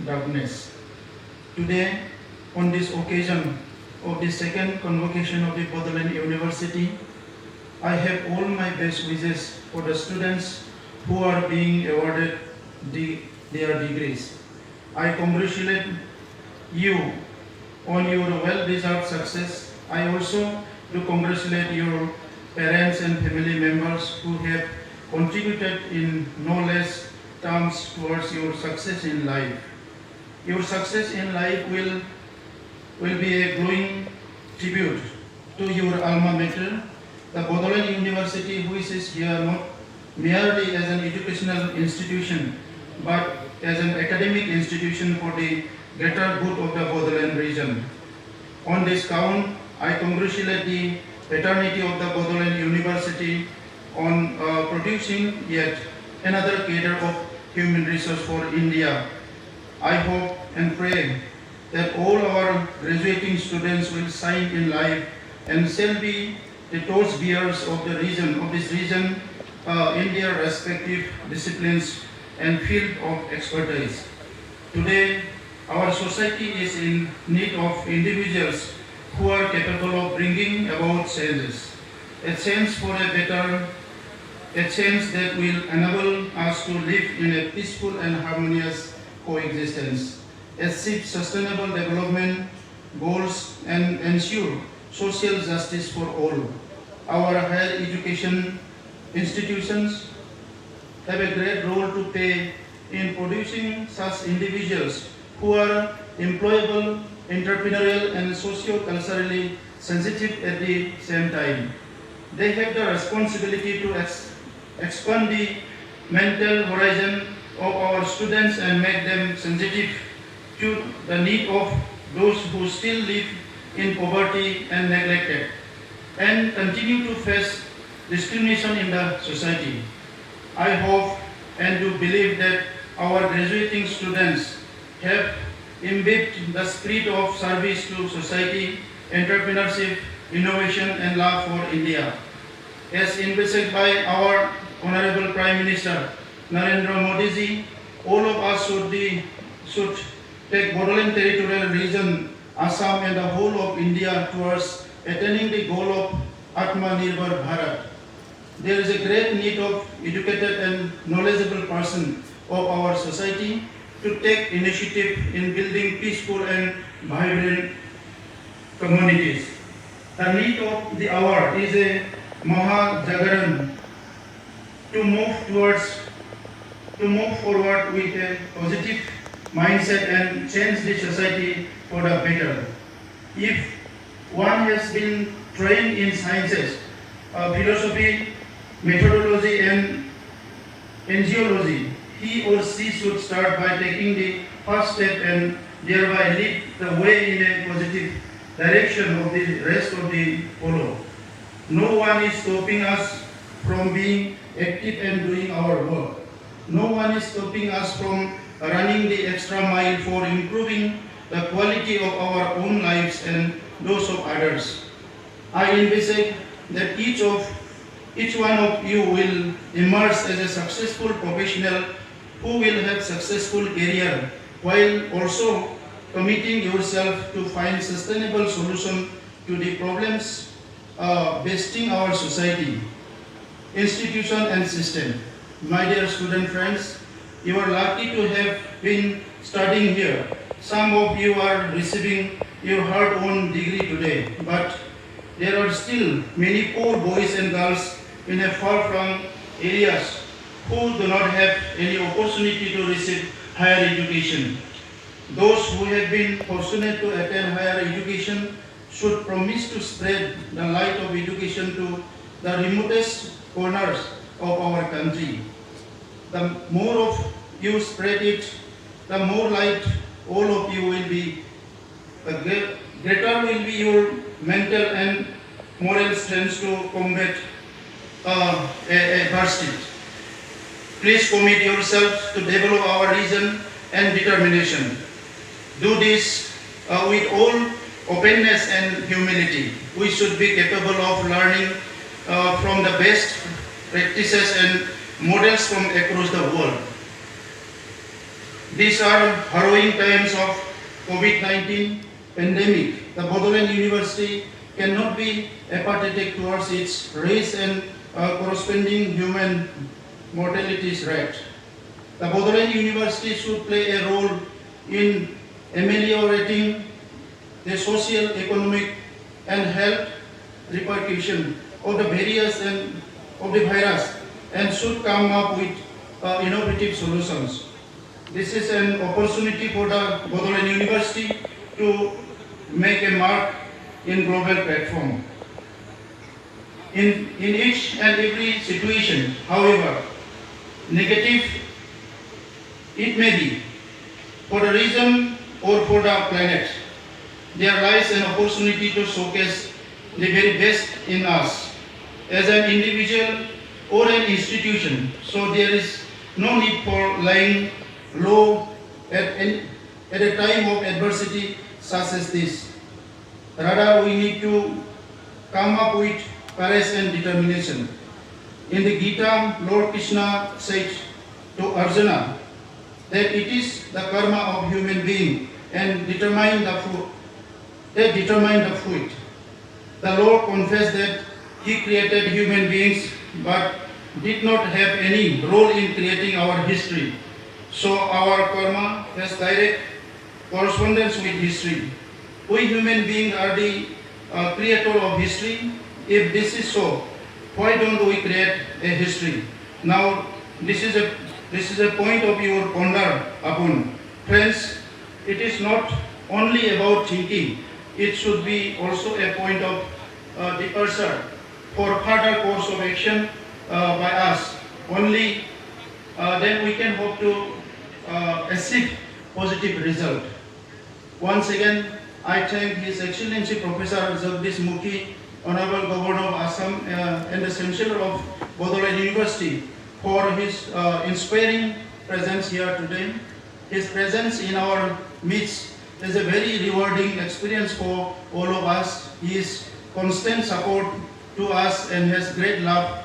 darkness. Today, on this occasion of the second convocation of the Bodoland University, I have all my best wishes for the students who are being awarded their degrees. I congratulate you on your well-deserved success. I also do congratulate your parents and family members who have contributed in no less terms towards your success in life. Your success in life will be a glowing tribute to your alma mater, the Bodoland University, which is here not merely as an educational institution, but as an academic institution for the greater good of the Bodoland region. On this count, I congratulate the fraternity of the Bodoland University on producing yet another cadre of human resource for India. I hope and pray that all our graduating students will shine in life and shall be the torch bearers of the region, of this region, in their respective disciplines and field of expertise. Today, our society is in need of individuals who are capable of bringing about changes, a change for a better, a change that will enable us to live in a peaceful and harmonious coexistence, achieve sustainable development goals, and ensure social justice for all. Our higher education institutions have a great role to play in producing such individuals who are employable, entrepreneurial, and socio-culturally sensitive at the same time. They have the responsibility to expand the mental horizon of our students and make them sensitive to the need of those who still live in poverty and neglected, and continue to face discrimination in the society. I hope and do believe that our graduating students have imbibed the spirit of service to society, entrepreneurship, innovation, and love for India. As envisaged by our Honorable Prime Minister Narendra Modi ji, all of us should take Bodoland Territorial Region, Assam, and the whole of India towards attaining the goal of Atmanirbhar Bharat. There is a great need of educated and knowledgeable person of our society to take initiative in building peaceful and vibrant communities. The need of the hour is a Mahajagaran to move forward with a positive mindset and change the society for the better. If one has been trained in sciences, philosophy, methodology, and angiology, he or she should start by taking the first step and thereby lead the way in a positive direction of the rest of the follow. No one is stopping us from being active and doing our work. No one is stopping us from running the extra mile for improving the quality of our own lives and those of others. I envisage that each one of you will emerge as a successful professional who will have successful career while also committing yourself to find sustainable solution to the problems besting our society, institution, and system. My dear student friends, you are lucky to have been studying here. Some of you are receiving your hard-earned degree today, but there are still many poor boys and girls in a far-flung areas who do not have any opportunity to receive higher education. Those who have been fortunate to attain higher education should promise to spread the light of education to the remotest corners of our country. The more of you spread it, the more light all of you will be. The greater will be your mental and moral strength to combat adversity. Please commit yourself to develop our region and determination. Do this with all openness and humility. We should be capable of learning from the best practices and models from across the world. These are harrowing times of COVID-19 pandemic. The Bodoland University cannot be apathetic towards its race and corresponding human mortality rate. The Bodoland University should play a role in ameliorating the social, economic, and health repercussion of the various and of the virus, and should come up with innovative solutions. This is an opportunity for the Bodoland University to make a mark in global platform. In each and every situation, however negative it may be, for the region or for the planet, there lies an opportunity to showcase the very best in us as an individual or an institution. So there is no need for lying low at a time of adversity such as this. Rather, we need to come up with courage and determination. In the Gita, Lord Krishna said to Arjuna that it is the karma of human being and determine the fruit. The Lord confessed that He created human beings but did not have any role in creating our history. So our karma has direct correspondence with history. We human beings are the creator of history. If this is so, why don't we create a history? Now, this is a point of your ponder upon. Friends, it is not only about thinking. It should be also a point of departure for further course of action by us. Only then we can hope to achieve positive result. Once again, I thank His Excellency Professor Jagdish Mukhi, Honorable Governor of Assam and the Chancellor of Bodoland University for his inspiring presence here today. His presence in our midst is a very rewarding experience for all of us. His constant support to us and has great love